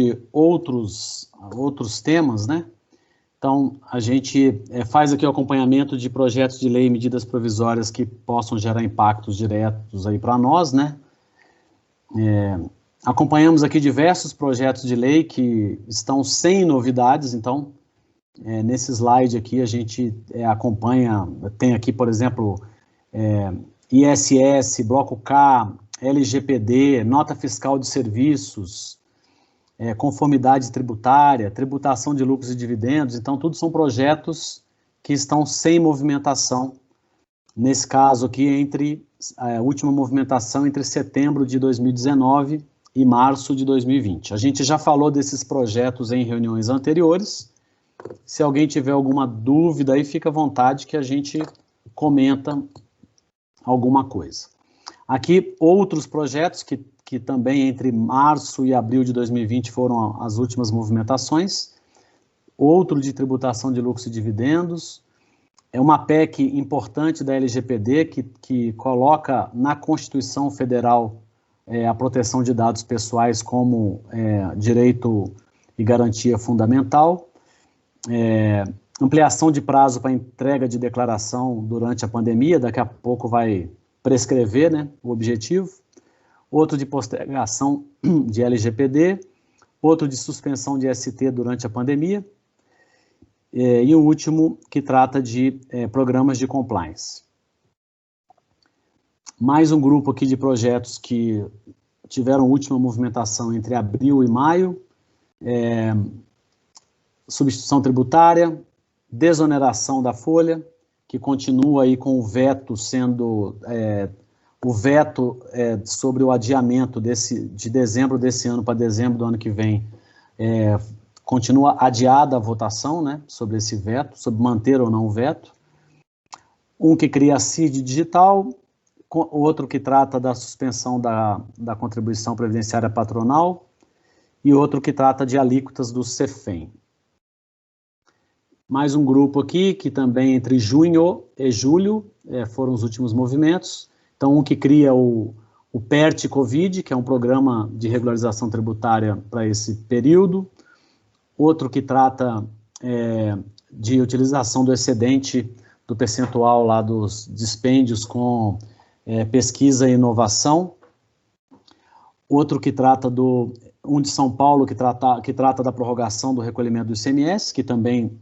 sobre outros temas, né? Então, a gente faz aqui o acompanhamento de projetos de lei e medidas provisórias que possam gerar impactos diretos aí para nós, né? Acompanhamos aqui diversos projetos de lei que estão sem novidades, então, nesse slide aqui a gente acompanha, tem aqui, por exemplo, ISS, Bloco K, LGPD, Nota Fiscal de Serviços, conformidade tributária, tributação de lucros e dividendos, então tudo são projetos que estão sem movimentação, nesse caso aqui, entre a última movimentação entre setembro de 2019 e março de 2020. A gente já falou desses projetos em reuniões anteriores, se alguém tiver alguma dúvida aí, fica à vontade que a gente comenta alguma coisa. Aqui, outros projetos que também entre março e abril de 2020 foram as últimas movimentações. Outro de tributação de lucros e dividendos. É uma PEC importante da LGPD que coloca na Constituição Federal a proteção de dados pessoais como direito e garantia fundamental. Ampliação de prazo para entrega de declaração durante a pandemia, daqui a pouco vai prescrever, né, o objetivo. Outro de postergação de LGPD, outro de suspensão de ST durante a pandemia, e o último que trata de programas de compliance. Mais um grupo aqui de projetos que tiveram última movimentação entre abril e maio, substituição tributária, desoneração da folha, que continua aí com o veto sendo... o veto sobre o adiamento de dezembro desse ano para dezembro do ano que vem continua adiada a votação, né, sobre esse veto, sobre manter ou não o veto. Um que cria a CID digital, outro que trata da suspensão da contribuição previdenciária patronal e outro que trata de alíquotas do CEFEM. Mais um grupo aqui que também entre junho e julho foram os últimos movimentos. Então, um que cria o PERT-Covid, que é um programa de regularização tributária para esse período. Outro que trata de utilização do excedente do percentual lá dos dispêndios com pesquisa e inovação. Outro que trata um de São Paulo, que trata da prorrogação do recolhimento do ICMS, que também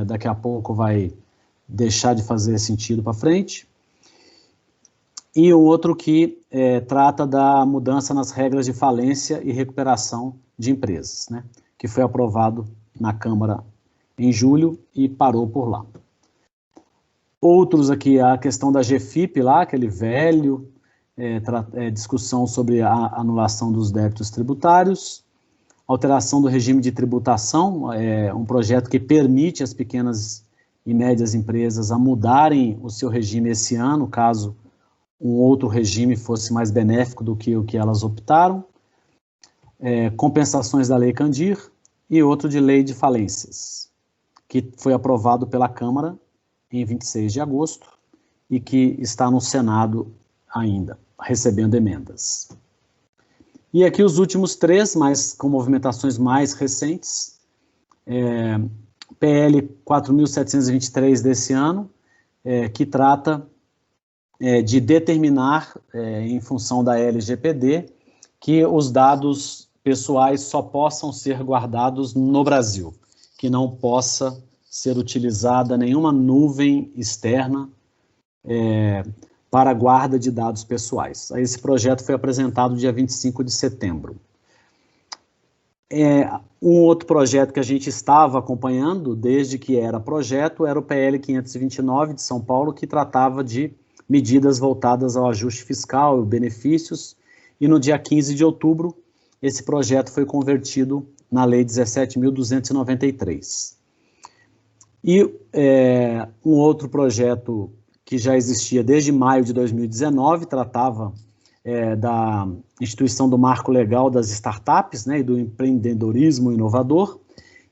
daqui a pouco vai deixar de fazer sentido para frente. E o outro que trata da mudança nas regras de falência e recuperação de empresas, né, que foi aprovado na Câmara em julho e parou por lá. Outros aqui, a questão da GFIP lá, aquele velho, discussão sobre a anulação dos débitos tributários, alteração do regime de tributação, um projeto que permite às pequenas e médias empresas a mudarem o seu regime esse ano, caso um outro regime fosse mais benéfico do que o que elas optaram, compensações da Lei Candir e outro de Lei de Falências, que foi aprovado pela Câmara em 26 de agosto e que está no Senado ainda, recebendo emendas. E aqui os últimos três, mas com movimentações mais recentes, PL 4.723 desse ano, que trata de determinar, em função da LGPD, que os dados pessoais só possam ser guardados no Brasil, que não possa ser utilizada nenhuma nuvem externa para a guarda de dados pessoais. Esse projeto foi apresentado dia 25 de setembro. Um outro projeto que a gente estava acompanhando, desde que era projeto, era o PL 529 de São Paulo, que tratava de medidas voltadas ao ajuste fiscal, benefícios, e no dia 15 de outubro, esse projeto foi convertido na Lei 17.293. E um outro projeto que já existia desde maio de 2019, tratava da instituição do marco legal das startups, né, e do empreendedorismo inovador,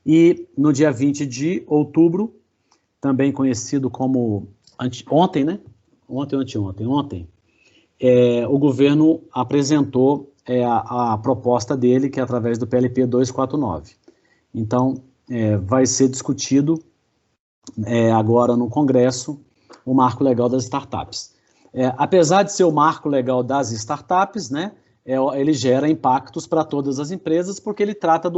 e no dia 20 de outubro, também conhecido como ontem, né, ontem, o governo apresentou é a proposta dele, que é através do PLP 249. Então, vai ser discutido agora no Congresso o marco legal das startups. Apesar de ser o marco legal das startups, né, ele gera impactos para todas as empresas, porque ele trata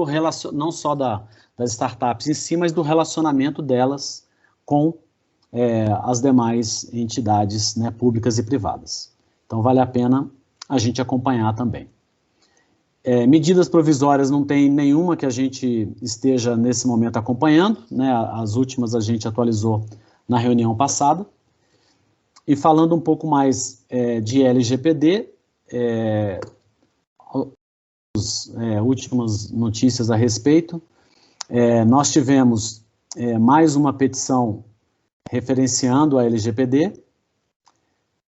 não só das startups em si, mas do relacionamento delas com as demais entidades, né, públicas e privadas. Então, vale a pena a gente acompanhar também. Medidas provisórias não tem nenhuma que a gente esteja nesse momento acompanhando, né? As últimas a gente atualizou na reunião passada. E falando um pouco mais de LGPD, últimas notícias a respeito, nós tivemos mais uma petição referenciando a LGPD,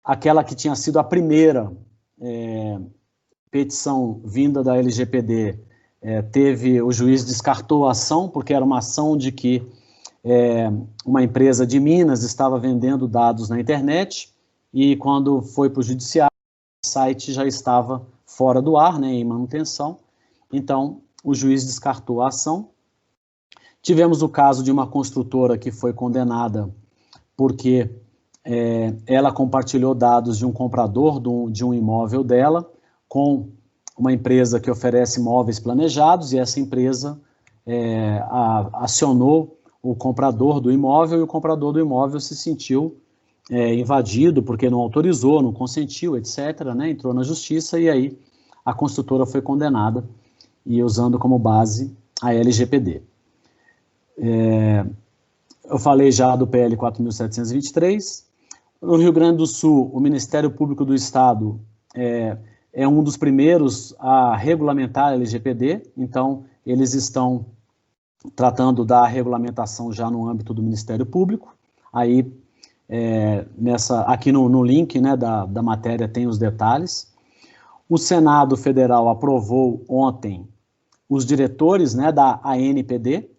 aquela que tinha sido a primeira petição vinda da LGPD, o juiz descartou a ação, porque era uma ação de que uma empresa de Minas estava vendendo dados na internet, e quando foi para o judiciário, o site já estava fora do ar, né, em manutenção, então o juiz descartou a ação. Tivemos o caso de uma construtora que foi condenada porque ela compartilhou dados de um comprador de um imóvel dela, com uma empresa que oferece imóveis planejados, e essa empresa acionou o comprador do imóvel, e o comprador do imóvel se sentiu invadido, porque não autorizou, não consentiu, etc., né, entrou na justiça, e aí a construtora foi condenada, e usando como base a LGPD. Eu falei já do PL 4.723, no Rio Grande do Sul, o Ministério Público do Estado é um dos primeiros a regulamentar a LGPD, então eles estão tratando da regulamentação já no âmbito do Ministério Público. Aí, aqui no link, né, da matéria tem os detalhes. O Senado Federal aprovou ontem os diretores, né, da ANPD,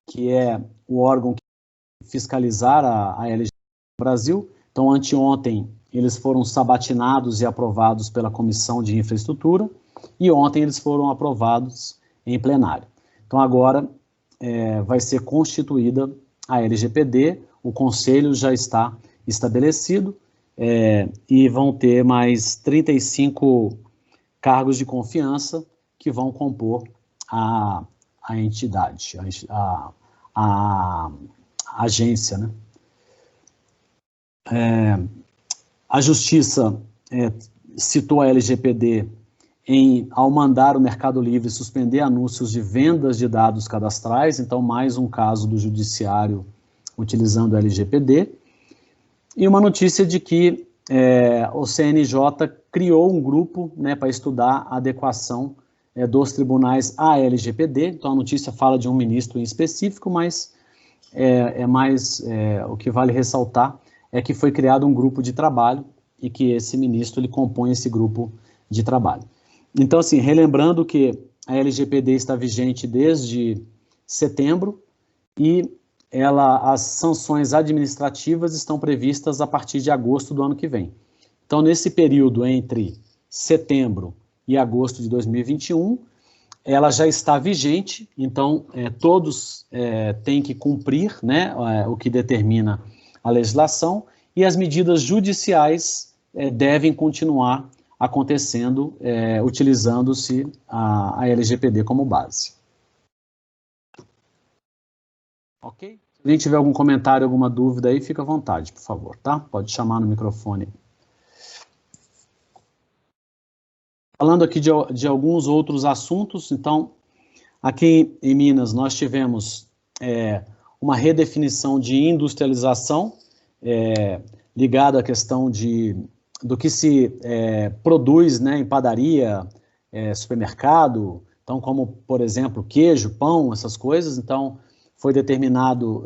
que é o órgão que fiscalizar a LGPD no Brasil. Então, anteontem, eles foram sabatinados e aprovados pela Comissão de Infraestrutura, e ontem eles foram aprovados em plenário. Então, agora vai ser constituída a LGPD, o conselho já está estabelecido, e vão ter mais 35 cargos de confiança que vão compor a entidade, a agência, né? A Justiça citou a LGPD ao mandar o Mercado Livre suspender anúncios de vendas de dados cadastrais, então mais um caso do Judiciário utilizando a LGPD, e uma notícia de que o CNJ criou um grupo, né, para estudar a adequação dos tribunais à LGPD. Então a notícia fala de um ministro em específico, mas o que vale ressaltar é que foi criado um grupo de trabalho e que esse ministro ele compõe esse grupo de trabalho. Então, assim, relembrando que a LGPD está vigente desde setembro e as sanções administrativas estão previstas a partir de agosto do ano que vem. Então, nesse período entre setembro e agosto de 2021, ela já está vigente, então todos têm que cumprir, né, o que determina a legislação, e as medidas judiciais devem continuar acontecendo, utilizando-se a LGPD como base. Ok? Se alguém tiver algum comentário, alguma dúvida aí, fica à vontade, por favor, tá? Pode chamar no microfone. Falando aqui de alguns outros assuntos, então, aqui em Minas nós tivemos uma redefinição de industrialização, ligada à questão do que se produz, né, em padaria, supermercado, então como, por exemplo, queijo, pão, essas coisas. Então foi determinado,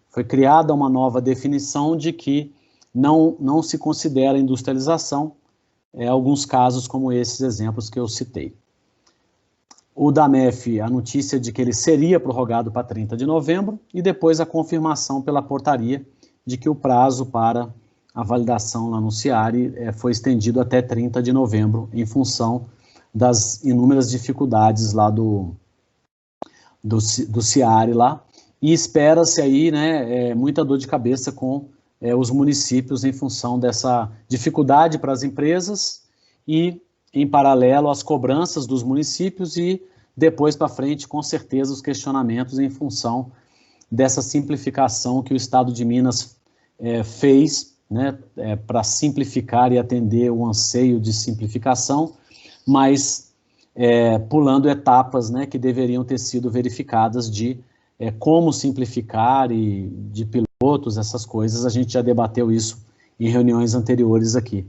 foi criada uma nova definição de que não se considera industrialização alguns casos como esses exemplos que eu citei. O DAMEF, a notícia de que ele seria prorrogado para 30 de novembro, e depois a confirmação pela portaria de que o prazo para a validação lá no CIARI foi estendido até 30 de novembro, em função das inúmeras dificuldades lá do CIARI lá, e espera-se aí, né, muita dor de cabeça com os municípios em função dessa dificuldade para as empresas e, em paralelo, as cobranças dos municípios e, depois para frente, com certeza, os questionamentos em função dessa simplificação que o Estado de Minas fez, né, para simplificar e atender o anseio de simplificação, mas pulando etapas, né, que deveriam ter sido verificadas de como simplificar e de pilotos, essas coisas. A gente já debateu isso em reuniões anteriores aqui.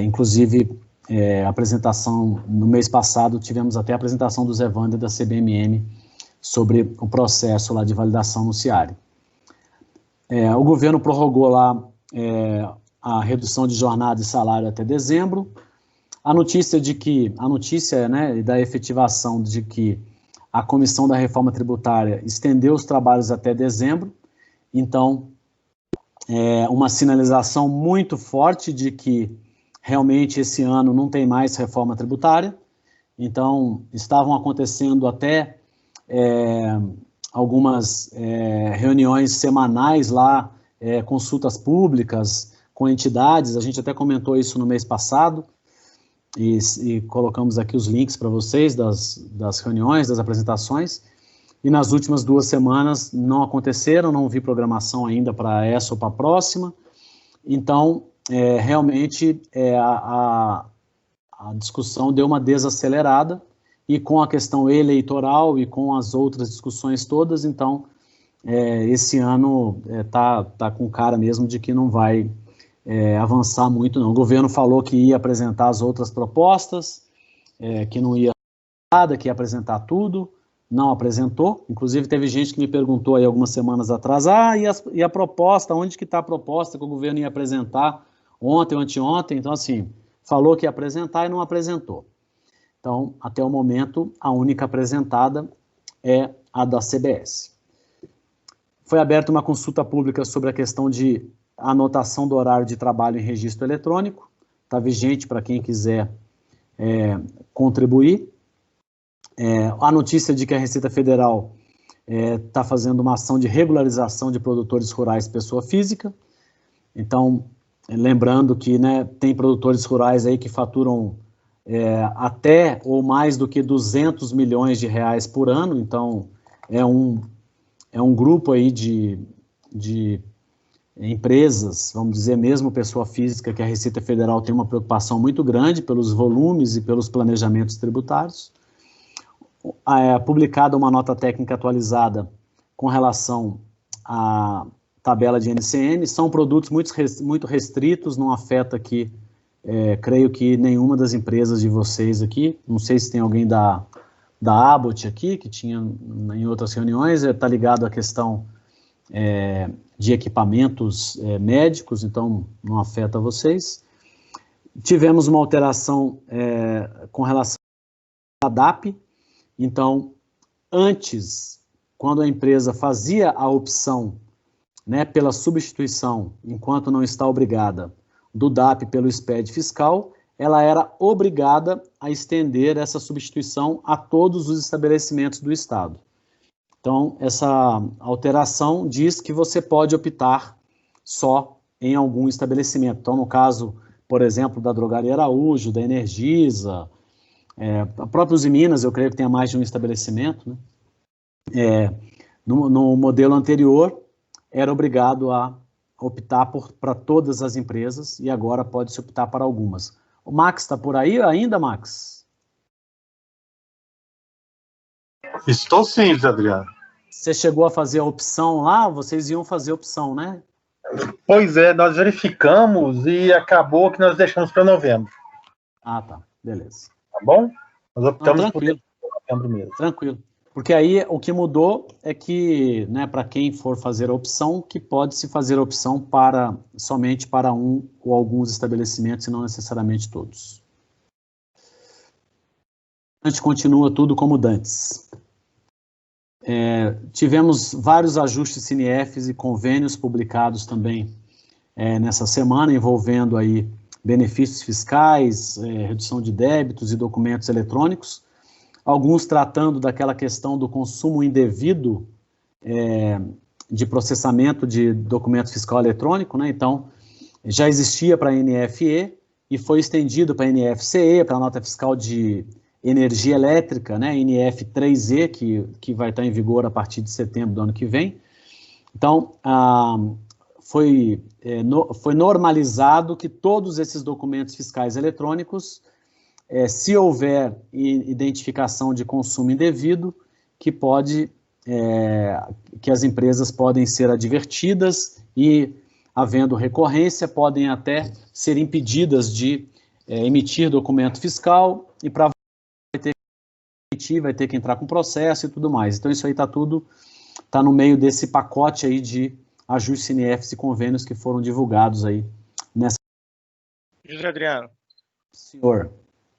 Inclusive, apresentação, no mês passado, tivemos até a apresentação do Zé Wander da CBMM sobre o processo lá de validação no CIARI. O governo prorrogou lá a redução de jornada e salário até dezembro. A notícia né, da efetivação de que a Comissão da Reforma Tributária estendeu os trabalhos até dezembro, então, uma sinalização muito forte de que realmente esse ano não tem mais reforma tributária. Então, estavam acontecendo até algumas reuniões semanais lá, consultas públicas com entidades, a gente até comentou isso no mês passado, e colocamos aqui os links para vocês das reuniões, das apresentações, e nas últimas 2 semanas não aconteceram, não vi programação ainda para essa ou para a próxima. Então, realmente a discussão deu uma desacelerada, e com a questão eleitoral e com as outras discussões todas, então esse ano tá com cara mesmo de que não vai avançar muito, não. O governo falou que ia apresentar as outras propostas, que não ia nada, que ia apresentar tudo, não apresentou. Inclusive teve gente que me perguntou aí algumas semanas atrás, e a proposta, onde que está a proposta que o governo ia apresentar ontem ou anteontem? Então, assim, falou que ia apresentar e não apresentou. Então, até o momento, a única apresentada é a da CBS. Foi aberta uma consulta pública sobre a questão de anotação do horário de trabalho em registro eletrônico, está vigente para quem quiser contribuir. A notícia de que a Receita Federal está fazendo uma ação de regularização de produtores rurais pessoa física. Então, lembrando que, né, tem produtores rurais aí que faturam até ou mais do que 200 milhões de reais por ano, então é um grupo aí de empresas, vamos dizer, mesmo pessoa física, que a Receita Federal tem uma preocupação muito grande pelos volumes e pelos planejamentos tributários. Publicada uma nota técnica atualizada com relação à tabela de NCM, são produtos muito restritos, não afeta aqui, creio que nenhuma das empresas de vocês aqui, não sei se tem alguém da Abbott aqui, que tinha em outras reuniões, está ligado à questão de equipamentos médicos, então não afeta vocês. Tivemos uma alteração com relação à DAP, então, antes, quando a empresa fazia a opção, né, pela substituição, enquanto não está obrigada, do DAP pelo SPED fiscal, ela era obrigada a estender essa substituição a todos os estabelecimentos do Estado. Então, essa alteração diz que você pode optar só em algum estabelecimento. Então, no caso, por exemplo, da Drogaria Araújo, da Energisa, a própria Usiminas, eu creio que tenha mais de um estabelecimento, né? No modelo anterior, era obrigado a optar para todas as empresas, e agora pode-se optar para algumas. O Max está por aí ainda, Max? Estou sim, Zé Adriano. Você chegou a fazer a opção lá? Vocês iam fazer a opção, né? Pois é, nós verificamos e acabou que nós deixamos para novembro. Ah, tá. Beleza. Tá bom? Nós optamos por novembro mesmo. Tranquilo. Porque aí o que mudou é que, né, para quem for fazer a opção, que pode-se fazer a opção somente para um ou alguns estabelecimentos e não necessariamente todos. A gente continua tudo como dantes. Tivemos vários ajustes CNFs e convênios publicados também nessa semana, envolvendo aí benefícios fiscais, redução de débitos e documentos eletrônicos, alguns tratando daquela questão do consumo indevido de processamento de documento fiscal eletrônico, né? Então, já existia para a NFE e foi estendido para a NFCE, para a nota fiscal de energia elétrica, né? NF3E, que vai estar em vigor a partir de setembro do ano que vem. Então, foi normalizado que todos esses documentos fiscais eletrônicos, se houver identificação de consumo indevido, que as empresas podem ser advertidas e, havendo recorrência, podem até ser impedidas de emitir documento fiscal e para vai ter que entrar com processo e tudo mais. Então, isso aí está no meio desse pacote aí de ajustes CNFs e convênios que foram divulgados aí nessa... José Adriano. Senhor.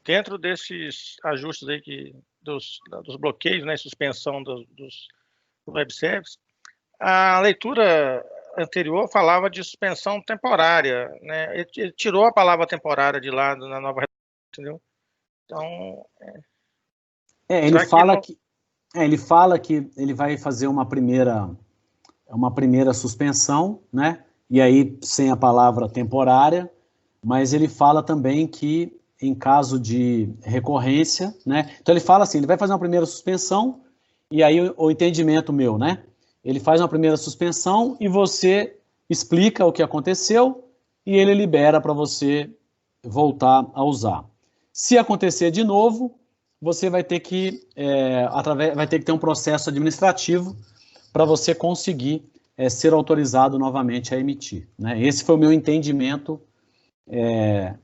Dentro desses ajustes aí dos bloqueios, né, suspensão dos web services, a leitura anterior falava de suspensão temporária, né? Ele tirou a palavra temporária de lá na nova, entendeu? Então... ele fala que ele vai fazer uma primeira suspensão, né? E aí sem a palavra temporária, mas ele fala também que em caso de recorrência, né? Então ele fala assim, ele vai fazer uma primeira suspensão e aí o entendimento meu, né? Ele faz uma primeira suspensão e você explica o que aconteceu e ele libera para você voltar a usar. Se acontecer de novo, você vai ter que ter um processo administrativo para você conseguir ser autorizado novamente a emitir, né? Esse foi o meu entendimento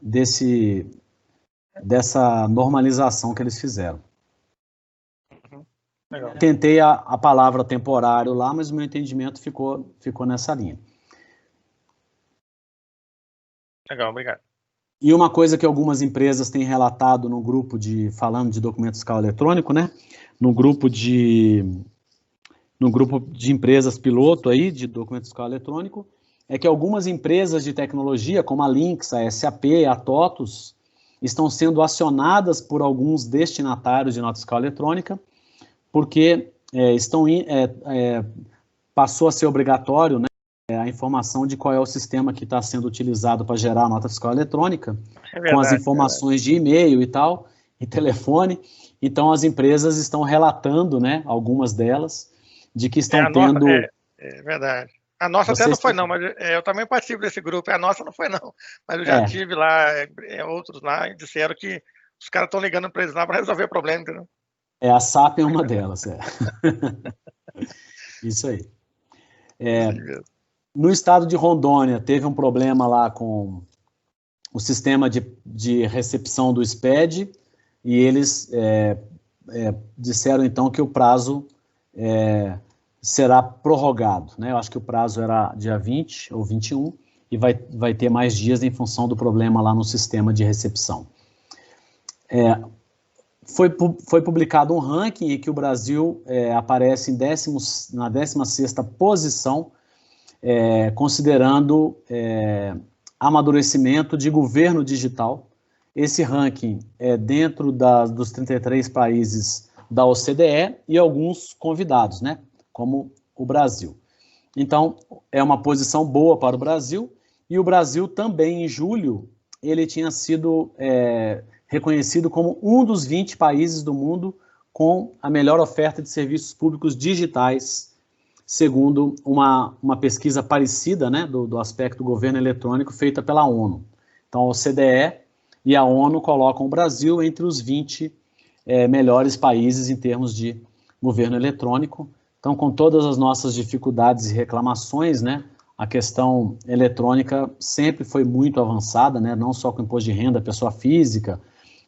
dessa normalização que eles fizeram. Legal. Tentei a palavra temporário lá, mas o meu entendimento ficou nessa linha. Legal, obrigado. E uma coisa que algumas empresas têm relatado no grupo falando de documento fiscal eletrônico, né? No grupo de empresas piloto aí de documento fiscal eletrônico, é que algumas empresas de tecnologia, como a Lynx, a SAP, a TOTUS, estão sendo acionadas por alguns destinatários de nota fiscal eletrônica, porque passou a ser obrigatório, né, a informação de qual é o sistema que está sendo utilizado para gerar a nota fiscal eletrônica, com as informações de e-mail e tal, e telefone. Então, as empresas estão relatando, né, algumas delas, de que estão tendo... É verdade. A nossa até não foi não, mas eu também participo desse grupo. A nossa não foi não, mas eu já tive lá, outros lá, e disseram que os caras estão ligando para eles lá para resolver o problema, entendeu? A SAP é uma delas, Isso aí. No estado de Rondônia, teve um problema lá com o sistema de recepção do SPED, e eles disseram, então, que o prazo será prorrogado, né? Eu acho que o prazo era dia 20 ou 21, e vai ter mais dias em função do problema lá no sistema de recepção. Foi publicado um ranking em que o Brasil aparece na 16ª posição, considerando amadurecimento de governo digital. Esse ranking é dentro dos 33 países da OCDE e alguns convidados, né, como o Brasil. Então, é uma posição boa para o Brasil, e o Brasil também, em julho, ele tinha sido reconhecido como um dos 20 países do mundo com a melhor oferta de serviços públicos digitais, segundo uma pesquisa parecida, né, do aspecto governo eletrônico feita pela ONU. Então, a OCDE e a ONU colocam o Brasil entre os 20 melhores países em termos de governo eletrônico. Então, com todas as nossas dificuldades e reclamações, né, a questão eletrônica sempre foi muito avançada, né, não só com o imposto de renda, pessoa física,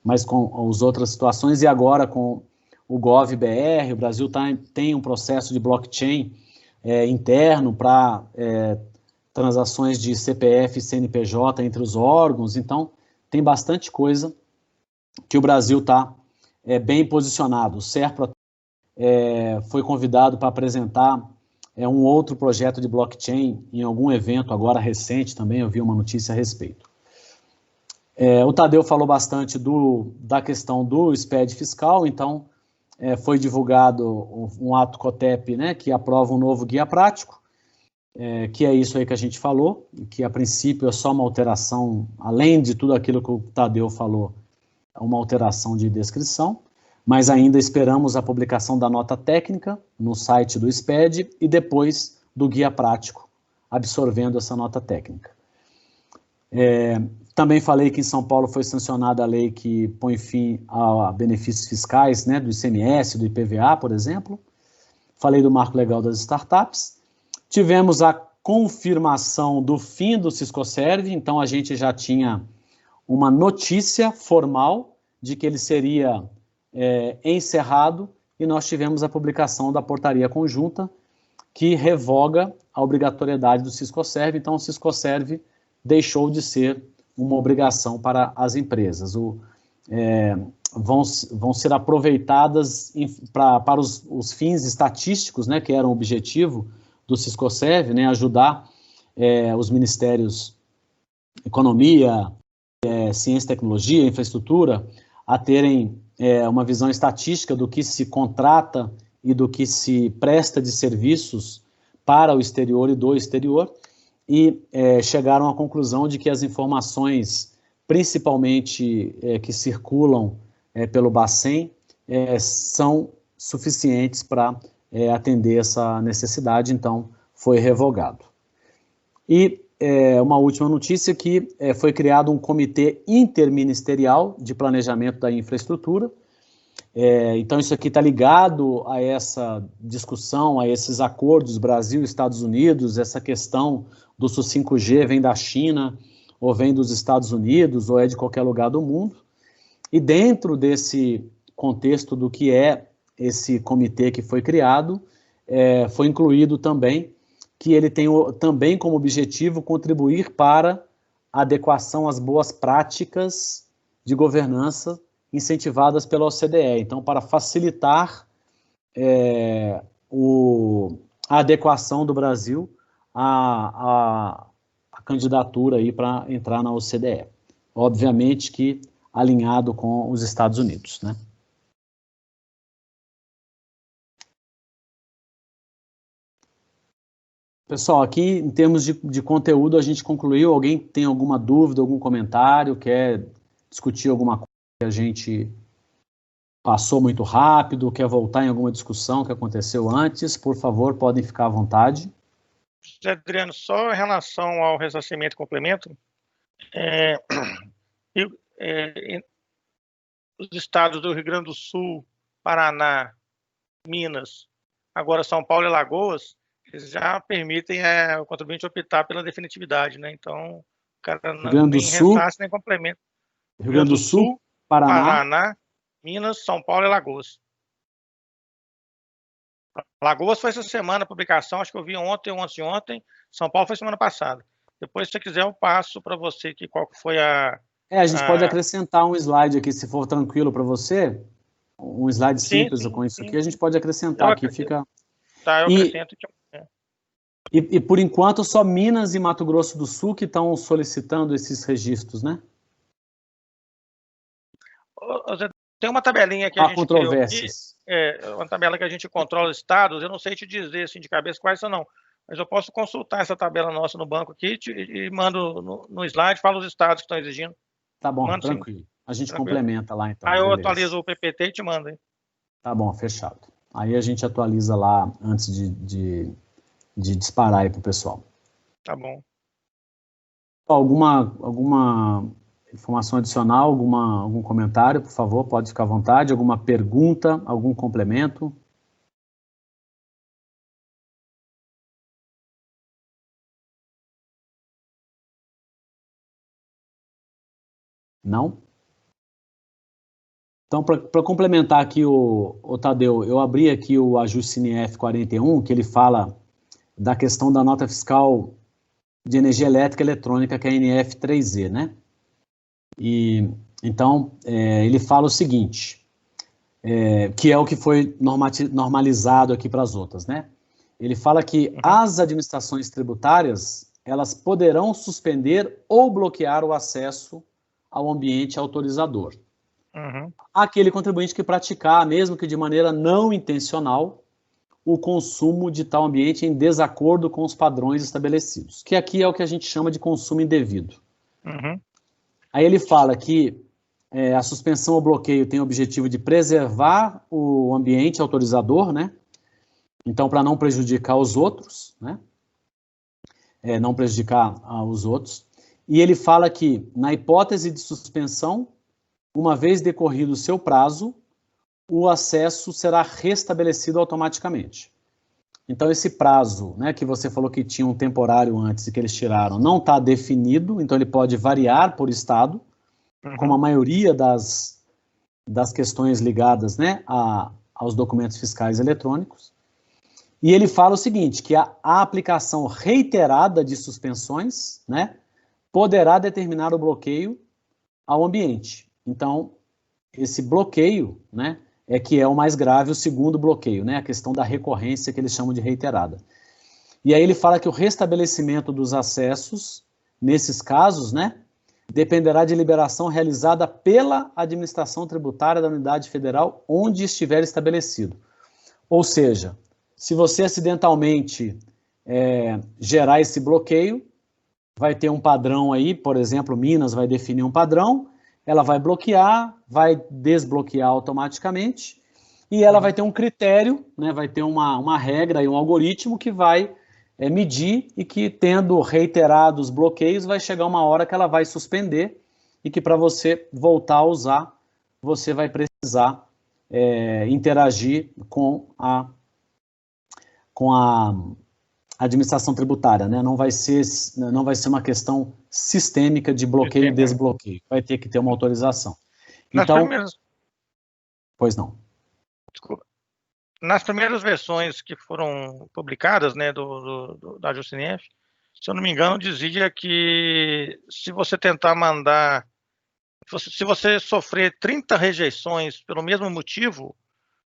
mas com as outras situações, e agora com o GovBR, o Brasil tem um processo de blockchain interno para transações de CPF e CNPJ entre os órgãos. Então, tem bastante coisa que o Brasil está bem posicionado. O SERPRO foi convidado para apresentar é um outro projeto de blockchain em algum evento agora recente também, eu vi uma notícia a respeito. O Tadeu falou bastante da questão do SPED fiscal, então foi divulgado um ato COTEP, né, que aprova um novo guia prático, que é isso aí que a gente falou, que a princípio é só uma alteração, além de tudo aquilo que o Tadeu falou, é uma alteração de descrição, mas ainda esperamos a publicação da nota técnica no site do SPED e depois do guia prático, absorvendo essa nota técnica. Também falei que em São Paulo foi sancionada a lei que põe fim a benefícios fiscais, né, do ICMS, do IPVA, por exemplo. Falei do marco legal das startups. Tivemos a confirmação do fim do Siscoserv, então a gente já tinha uma notícia formal de que ele seria encerrado, e nós tivemos a publicação da portaria conjunta que revoga a obrigatoriedade do Siscoserv, então o Siscoserv deixou de ser uma obrigação para as empresas. Vão ser aproveitadas para os fins estatísticos, né, que era o objetivo do Siscoserv, né, ajudar os ministérios Economia, Ciência e Tecnologia, Infraestrutura, a terem uma visão estatística do que se contrata e do que se presta de serviços para o exterior e do exterior, e chegaram à conclusão de que as informações, principalmente que circulam pelo Bacen, são suficientes para atender essa necessidade, então foi revogado. E uma última notícia que foi criado um comitê interministerial de planejamento da infraestrutura. Então isso aqui está ligado a essa discussão, a esses acordos Brasil e Estados Unidos, essa questão do SU 5G vem da China, ou vem dos Estados Unidos, ou é de qualquer lugar do mundo. E dentro desse contexto do que é esse comitê que foi criado, foi incluído também que ele tem também como objetivo contribuir para a adequação às boas práticas de governança incentivadas pela OCDE. Então, para facilitar a adequação do Brasil à candidatura aí para entrar na OCDE. Obviamente que alinhado com os Estados Unidos, né? Pessoal, aqui em termos de conteúdo a gente concluiu. Alguém tem alguma dúvida, algum comentário, quer discutir alguma coisa que a gente passou muito rápido, quer voltar em alguma discussão que aconteceu antes, por favor, podem ficar à vontade. José Adriano, só em relação ao ressarcimento e complemento, os estados do Rio Grande do Sul, Paraná, Minas, agora São Paulo e Alagoas, eles já permitem o contribuinte optar pela definitividade, né? Então, o cara nem ressarce nem complemento. Rio Grande do Sul, Paraná, Minas, São Paulo e Alagoas. Alagoas foi essa semana a publicação, acho que eu vi ontem ou anteontem. São Paulo foi semana passada. Depois, se você quiser, eu passo para você qual que foi a... a gente pode acrescentar um slide aqui, se for tranquilo para você. Um slide simples com isso aqui, a gente pode acrescentar aqui. Fica... Tá, eu acrescento. E por enquanto, só Minas e Mato Grosso do Sul que estão solicitando esses registros, né? Tem uma tabelinha que a gente controvérsias. Uma tabela que a gente controla estados, eu não sei te dizer assim, de cabeça quais são não, mas eu posso consultar essa tabela nossa no banco aqui e mando no slide, falo os estados que estão exigindo. Tá bom, mando, tranquilo. Sim. A gente complementa lá então. Aí eu atualizo o PPT e te mando, hein? Tá bom, fechado. Aí a gente atualiza lá antes de disparar aí pro pessoal. Tá bom. Alguma informação adicional, algum comentário, por favor, pode ficar à vontade. Alguma pergunta, algum complemento? Não? Então, para complementar aqui o Tadeu, eu abri aqui o ajuste NF 41, que ele fala da questão da nota fiscal de energia elétrica e eletrônica, que é a NF 3E, né? E, então, ele fala o seguinte, que é o que foi normalizado aqui para as outras, né? Ele fala que as administrações tributárias, elas poderão suspender ou bloquear o acesso ao ambiente autorizador. Aquele contribuinte que praticar, mesmo que de maneira não intencional, o consumo de tal ambiente em desacordo com os padrões estabelecidos, que aqui é o que a gente chama de consumo indevido. Aí ele fala que a suspensão ou bloqueio tem o objetivo de preservar o ambiente autorizador, né? Então, para não prejudicar os outros, né? Não prejudicar os outros. E ele fala que, na hipótese de suspensão, uma vez decorrido o seu prazo, o acesso será restabelecido automaticamente. Então, esse prazo, né, que você falou que tinha um temporário antes e que eles tiraram, não está definido, então ele pode variar por estado, como a maioria das questões ligadas, né, aos documentos fiscais eletrônicos. E ele fala o seguinte, que a aplicação reiterada de suspensões, né, poderá determinar o bloqueio ao ambiente. Então, esse bloqueio, né, é que é o mais grave, o segundo bloqueio, né, a questão da recorrência que eles chamam de reiterada. E aí ele fala que o restabelecimento dos acessos, nesses casos, né, dependerá de liberação realizada pela administração tributária da unidade federal onde estiver estabelecido. Ou seja, se você acidentalmente gerar esse bloqueio, vai ter um padrão aí, por exemplo, Minas vai definir um padrão, ela vai bloquear, vai desbloquear automaticamente, e ela vai ter um critério, né, vai ter uma regra e um algoritmo que vai medir e que, tendo reiterados bloqueios, vai chegar uma hora que ela vai suspender e que, para você voltar a usar, você vai precisar interagir com a administração tributária, né? Não vai ser uma questão sistêmica de bloqueio e desbloqueio. Vai ter que ter uma autorização. Então, pois não. Desculpa. Nas primeiras versões que foram publicadas, né, da Justinef, se eu não me engano, dizia que se você tentar mandar, se você sofrer 30 rejeições pelo mesmo motivo,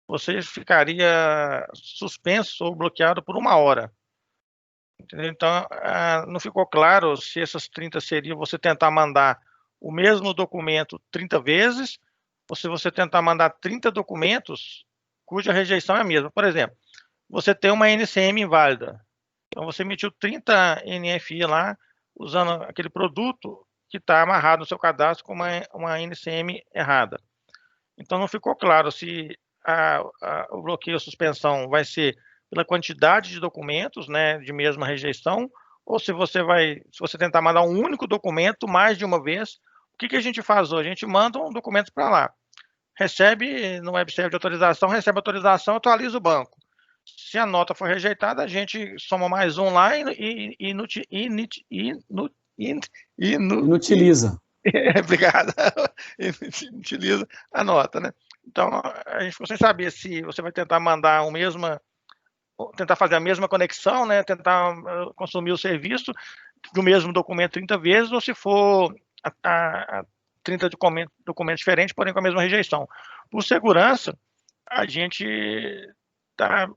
você ficaria suspenso ou bloqueado por 1 hora. Entendeu? Então, não ficou claro se essas 30 seriam você tentar mandar o mesmo documento 30 vezes, ou se você tentar mandar 30 documentos cuja rejeição é a mesma. Por exemplo, você tem uma NCM inválida. Então, você emitiu 30 NFI lá, usando aquele produto que está amarrado no seu cadastro com uma NCM errada. Então, não ficou claro se o bloqueio ou suspensão vai ser pela quantidade de documentos, né, de mesma rejeição, ou se você tentar mandar um único documento mais de uma vez. O que a gente faz hoje? A gente manda um documento para lá, recebe no webserver de autorização, recebe autorização, atualiza o banco. Se a nota for rejeitada, a gente soma mais um lá e inutiliza. Obrigado. Inutiliza a nota, né? Então, a gente ficou sem saber se você vai tentar mandar tentar fazer a mesma conexão, né? Tentar consumir o serviço do mesmo documento 30 vezes, ou se for 30 documentos diferentes, porém com a mesma rejeição. Por segurança, a gente está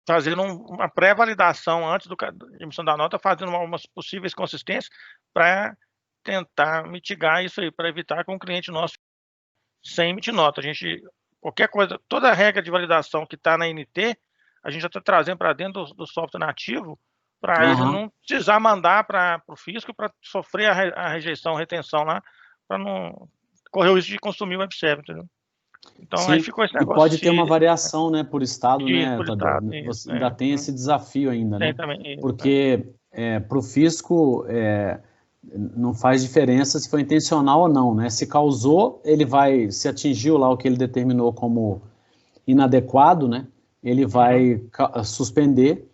fazendo uma pré-validação antes da emissão da nota, fazendo umas possíveis consistências para tentar mitigar isso aí, para evitar que um cliente nosso sem emitir nota. Qualquer coisa, toda a regra de validação que está na NT, a gente já está trazendo para dentro do software nativo, para ele não precisar mandar para o fisco para sofrer a rejeição, retenção lá, para não correr o risco de consumir o webserver, entendeu? Então, sim, aí ficou esse negócio. E pode ter uma variação, né, por estado, né, por Tadeu? estado, Você ainda tem esse desafio ainda, né? Também, porque para o fisco não faz diferença se foi intencional ou não, né? Se causou, se atingiu lá o que ele determinou como inadequado, né? Ele vai suspender,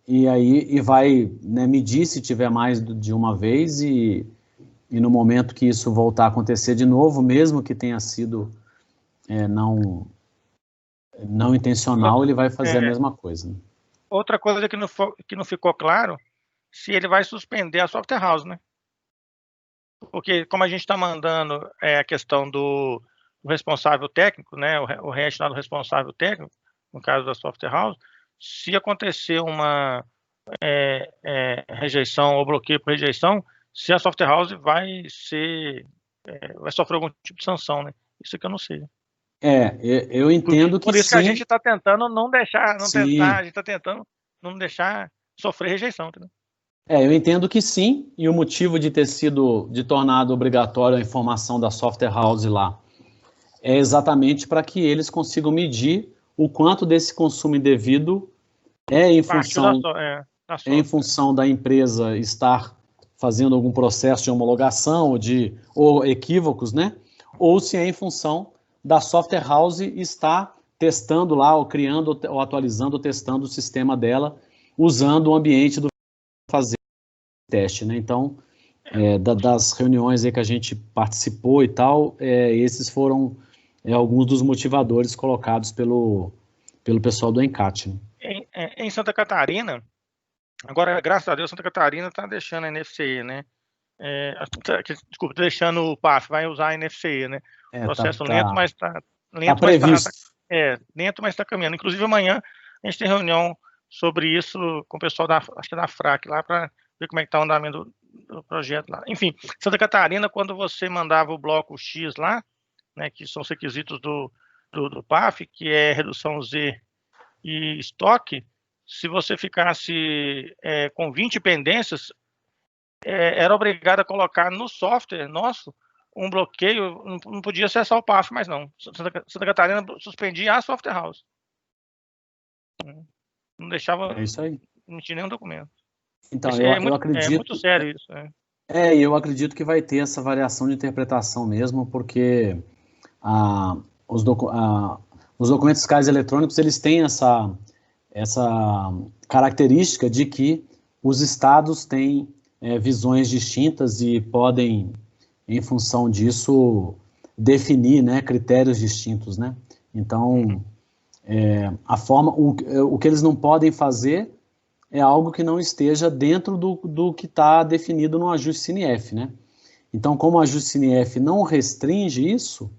e vai, né, medir se tiver mais de uma vez e no momento que isso voltar a acontecer de novo, mesmo que tenha sido não intencional, ele vai fazer a mesma coisa. Né? Outra coisa que não ficou claro, se ele vai suspender a software house, né? Porque como a gente está mandando a questão do responsável técnico, né, o REST lá do responsável técnico, no caso da software house, se acontecer uma rejeição ou bloqueio por rejeição, se a software house vai sofrer algum tipo de sanção, né? Isso que eu não sei. Eu entendo que por isso sim. que a gente está tentando não deixar, a Sim. gente está tentando não deixar sofrer rejeição, entendeu? Eu entendo que sim, e o motivo de ter sido tornado obrigatório a informação da software house lá é exatamente para que eles consigam medir o quanto desse consumo indevido é em função da empresa estar fazendo algum processo de homologação ou equívocos, né? Ou se é em função da software house estar testando lá, ou criando, ou atualizando, ou testando o sistema dela, usando o ambiente do fazer teste, né? Então, das reuniões aí que a gente participou e tal, esses foram alguns dos motivadores colocados pelo pessoal do ENCAT. Né? Em Santa Catarina, agora, graças a Deus, Santa Catarina está deixando a NFCE, né? Desculpa, deixando o PAF, vai usar a NFCE, né? Processo lento, mas está previsto. Lento, mas está caminhando. Inclusive, amanhã a gente tem reunião sobre isso com o pessoal acho que da FRAC lá, para ver como é que está o andamento do projeto lá. Enfim, Santa Catarina, quando você mandava o bloco X lá, né, que são os requisitos do PAF, que é redução Z e estoque, se você ficasse com 20 pendências, era obrigado a colocar no software nosso um bloqueio, não podia acessar o PAF mais não. Santa Catarina suspendia a software house. Não deixava emitir nenhum documento. Então, eu acredito... É muito sério isso. Eu acredito que vai ter essa variação de interpretação mesmo, porque os documentos fiscais eletrônicos, eles têm essa característica de que os estados têm visões distintas e podem, em função disso, definir, né, critérios distintos, né? Então, o que eles não podem fazer é algo que não esteja dentro do que está definido no ajuste CINIEF, né? Então, como o ajuste CINIEF não restringe isso,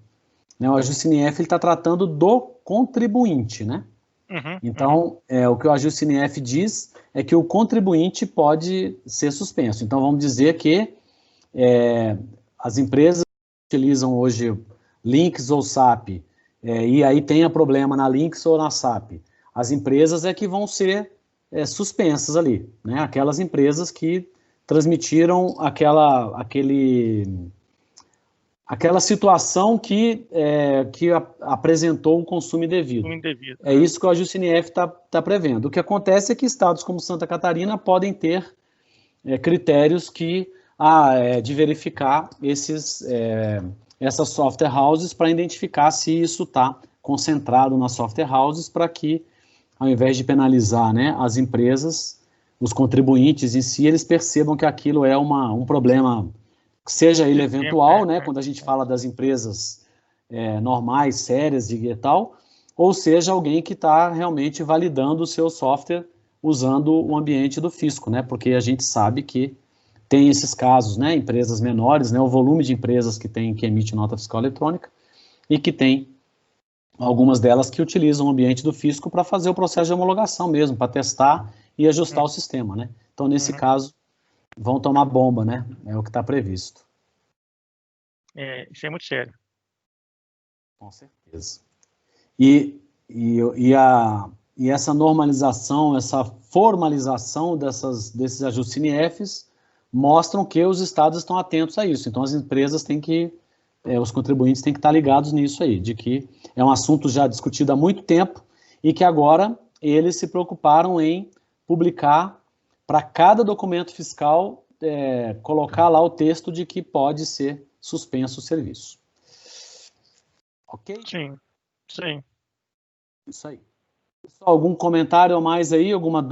né, o ajuste CINIEF está tratando do contribuinte, né? Então, o que o ajuste CINIEF diz é que o contribuinte pode ser suspenso. Então, vamos dizer que as empresas que utilizam hoje Lynx ou SAP, e aí tenha problema na Lynx ou na SAP, as empresas que vão ser suspensas ali, né? Aquelas empresas que transmitiram aquela situação que apresentou um consumo indevido. É isso que o ajuste CINIEF está prevendo. O que acontece é que estados como Santa Catarina podem ter critérios de verificar essas software houses para identificar se isso está concentrado nas software houses, para que, ao invés de penalizar, né, as empresas, os contribuintes em si, eles percebam que aquilo é um problema, seja ele eventual, né, quando a gente fala das empresas normais, sérias e tal, ou seja alguém que está realmente validando o seu software usando o ambiente do fisco, né, porque a gente sabe que tem esses casos, né, empresas menores, né, o volume de empresas que emite nota fiscal eletrônica e que tem algumas delas que utilizam o ambiente do fisco para fazer o processo de homologação mesmo, para testar e ajustar o sistema, né? Então, nesse caso, vão tomar bomba, né? É o que está previsto. Isso é muito sério. Com certeza. E essa normalização, essa formalização desses ajustes CINIEFs mostram que os estados estão atentos a isso. Então, as empresas têm que os contribuintes têm que estar ligados nisso aí, de que é um assunto já discutido há muito tempo e que agora eles se preocuparam em publicar para cada documento fiscal, colocar lá o texto de que pode ser suspenso o serviço. Ok? Sim. Isso aí. Pessoal, algum comentário a mais aí? Alguma dúvida?